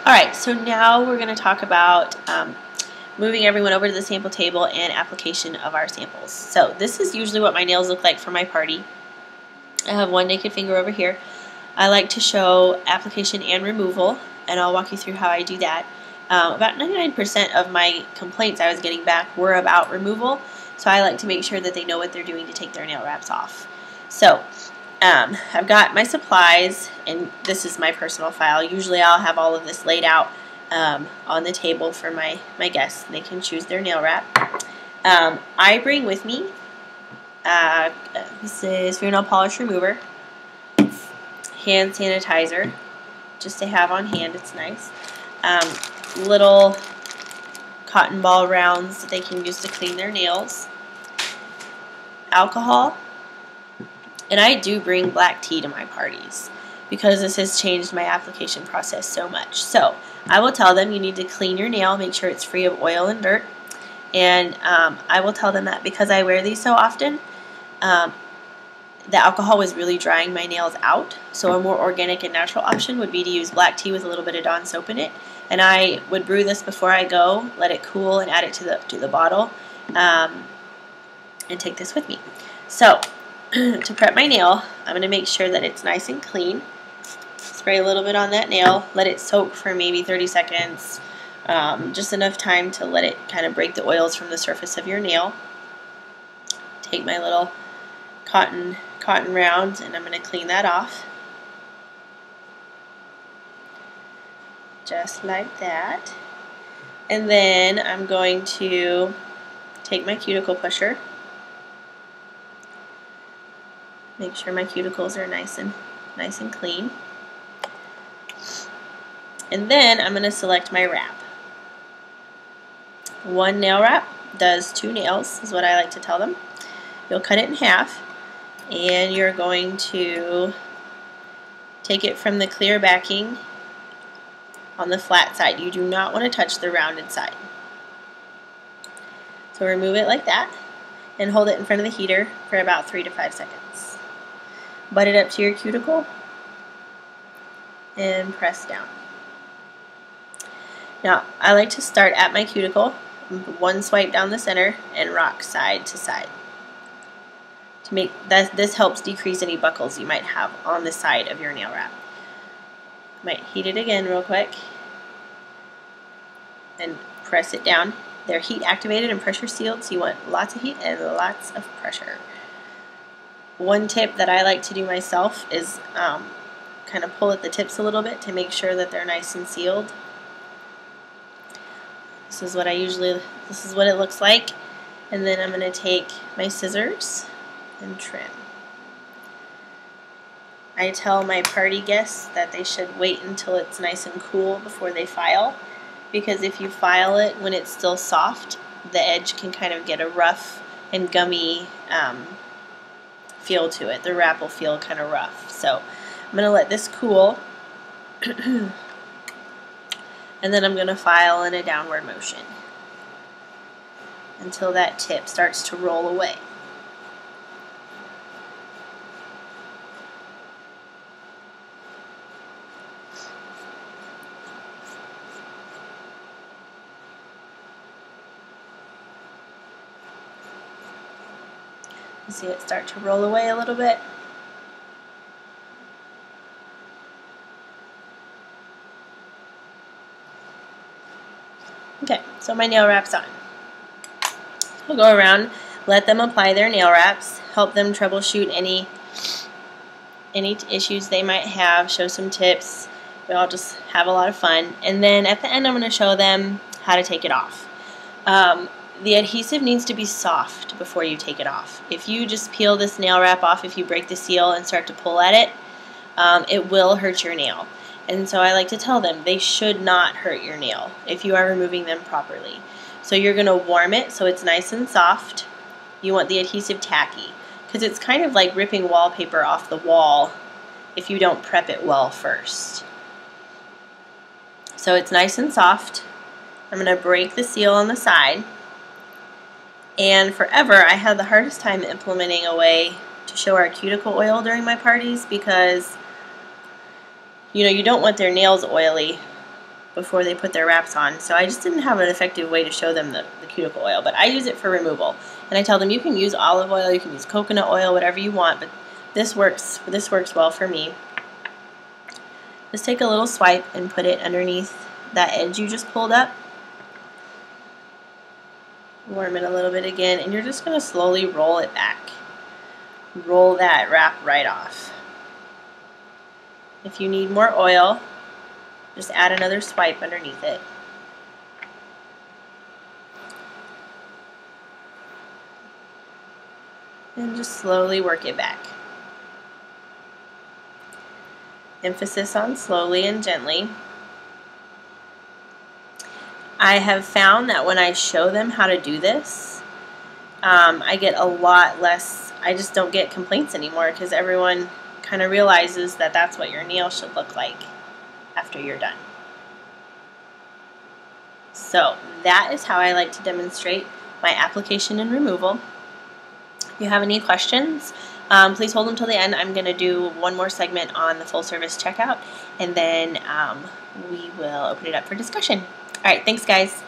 Alright, so now we're going to talk about moving everyone over to the sample table and application of our samples. So this is usually what my nails look like for my party. I have one naked finger over here. I like to show application and removal, and I'll walk you through how I do that. About 99% of my complaints I was getting back were about removal, so I like to make sure that they know what they're doing to take their nail wraps off. So I've got my supplies, and this is my personal file. Usually I'll have all of this laid out on the table for my guests. They can choose their nail wrap. I bring with me, this is fingernail polish remover, hand sanitizer, just to have on hand, it's nice. Little cotton ball rounds that they can use to clean their nails, alcohol, and I do bring black tea to my parties because this has changed my application process so much. So I will tell them you need to clean your nail, make sure it's free of oil and dirt, and I will tell them that because I wear these so often, the alcohol was really drying my nails out, so a more organic and natural option would be to use black tea with a little bit of Dawn soap in it. And I would brew this before I go, let it cool, and add it to the bottle, and take this with me. So to prep my nail, I'm going to make sure that it's nice and clean. Spray a little bit on that nail, let it soak for maybe 30 seconds, just enough time to let it kind of break the oils from the surface of your nail. Take my little cotton rounds, and I'm going to clean that off. Just like that. And then I'm going to take my cuticle pusher. Make sure my cuticles are nice and clean. And then I'm going to select my wrap. One nail wrap does 2 nails, is what I like to tell them. You'll cut it in half, and you're going to take it from the clear backing on the flat side. You do not want to touch the rounded side. So remove it like that and hold it in front of the heater for about 3 to 5 seconds. Butt it up to your cuticle and press down. Now, I like to start at my cuticle, one swipe down the center, and rock side to side. To make that, this helps decrease any buckles you might have on the side of your nail wrap. Might heat it again real quick and press it down. They're heat activated and pressure sealed, so you want lots of heat and lots of pressure. One tip that I like to do myself is kind of pull at the tips a little bit to make sure that they're nice and sealed. This is what it looks like. And then I'm going to take my scissors and trim. I tell my party guests that they should wait until it's nice and cool before they file, because if you file it when it's still soft, the edge can kind of get a rough and gummy feel to it. The wrap will feel kind of rough. So I'm going to let this cool, and then I'm going to file in a downward motion until that tip starts to roll away. You see it start to roll away a little bit. Okay, so my nail wrap's on. We'll go around, let them apply their nail wraps, help them troubleshoot any issues they might have, show some tips. We all just have a lot of fun. And then at the end, I'm going to show them how to take it off. The adhesive needs to be soft before you take it off. If you just peel this nail wrap off, if you break the seal and start to pull at it, it will hurt your nail. And so I like to tell them they should not hurt your nail if you are removing them properly. So you're going to warm it so it's nice and soft. You want the adhesive tacky, because it's kind of like ripping wallpaper off the wall if you don't prep it well first. So it's nice and soft. I'm going to break the seal on the side. And forever, I had the hardest time implementing a way to show our cuticle oil during my parties because, you know, you don't want their nails oily before they put their wraps on. So I just didn't have an effective way to show them the cuticle oil, but I use it for removal. And I tell them you can use olive oil, you can use coconut oil, whatever you want, but this works well for me. Just take a little swipe and put it underneath that edge you just pulled up. Warm it a little bit again, and you're just going to slowly roll it back. Roll that wrap right off. If you need more oil, just add another swipe underneath it. And just slowly work it back. Emphasis on slowly and gently. I have found that when I show them how to do this, I get a lot less, I just don't get complaints anymore because everyone kind of realizes that that's what your nail should look like after you're done. So that is how I like to demonstrate my application and removal. If you have any questions, please hold them till the end. I'm going to do one more segment on the full service checkout, and then we will open it up for discussion. All right, thanks guys.